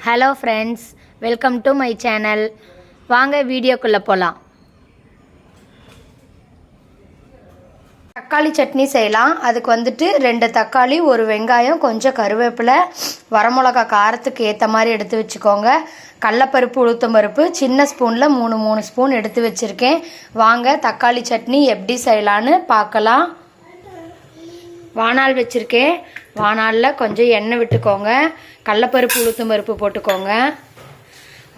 Hello friends, welcome to my channel. வாங்க வீடியோக்குள்ளே போகலாம். தக்காளி சட்னி செய்யலாம். அதுக்கு வந்துட்டு 2 தக்காளி, 1 வெங்காயம், கொஞ்சம் கருவேப்பிலை, வரமிளகா காரத்துக்கு ஏற்ற மாதிரி எடுத்து வச்சுக்கோங்க. கடலப்பருப்பு, உளுத்தம்பருப்பு சின்ன ஸ்பூனில் 3 ஸ்பூன் எடுத்து வச்சுருக்கேன். வாங்க தக்காளி சட்னி எப்படி செய்யலான்னு பார்க்கலாம். வாணால் வச்சுருக்கேன். வாணாலில் கொஞ்சம் எண்ணெய் விட்டுக்கோங்க. கடலப்பருப்பு, உளுத்தம்பருப்பு போட்டுக்கோங்க.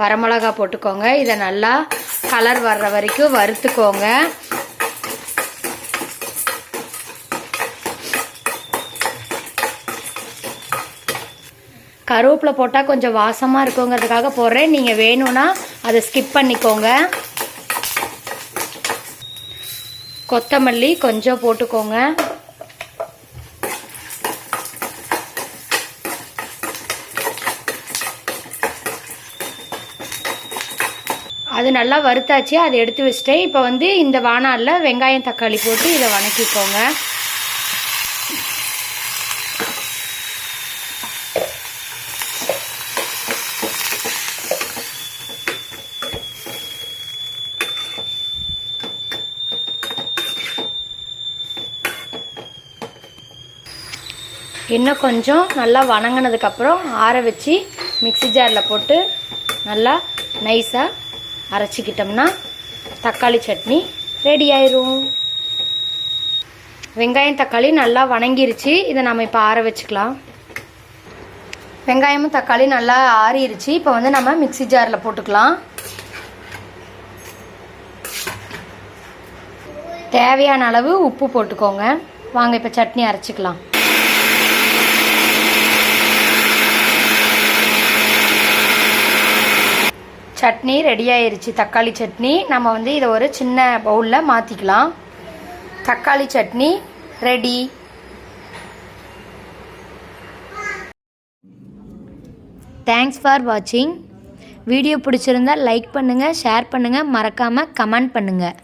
வரமிளகா போட்டுக்கோங்க. இதை நல்லா கலர் வர்ற வரைக்கும் வறுத்துக்கோங்க. கருவேப்பிலை போட்டால் கொஞ்சம் வாசமாக இருக்குங்கிறதுக்காக போடுறேன். நீங்கள் வேணும்னா அதை ஸ்கிப் பண்ணிக்கோங்க. கொத்தமல்லி கொஞ்சம் போட்டுக்கோங்க. அது நல்லா வறுத்தாச்சு. அதை எடுத்து வச்சுட்டேன். இப்போ இந்த வாணாலில் வெங்காயம், தக்காளி போட்டு இதை வணக்கிக்கோங்க. இன்னும் கொஞ்சம் நல்லா வணங்கினதுக்கப்புறம் ஆற வச்சு மிக்ஸி ஜாரில் போட்டு நல்லா நைஸாக அரைச்சிக்கிட்டோம்னா தக்காளி சட்னி ரெடி ஆயிரும். வெங்காயம், தக்காளி நல்லா வணங்கிருச்சு. இதை நம்ம இப்போ ஆற வச்சுக்கலாம். வெங்காயமும் தக்காளி நல்லா ஆறிருச்சு. இப்போ நம்ம மிக்ஸி ஜாரில் போட்டுக்கலாம். தேவையான அளவு உப்பு போட்டுக்கோங்க. வாங்க இப்போ சட்னி அரைச்சிக்கலாம். சட்னி ரெடி ஆயிருச்சு. தக்காளி சட்னி நம்ம இதை ஒரு சின்ன பவுலில் மாற்றிக்கலாம். தக்காளி சட்னி ரெடி. தேங்க்ஸ் ஃபார் வாட்சிங். வீடியோ பிடிச்சிருந்தா லைக் பண்ணுங்கள், ஷேர் பண்ணுங்கள், மறக்காமல் கமெண்ட் பண்ணுங்கள்.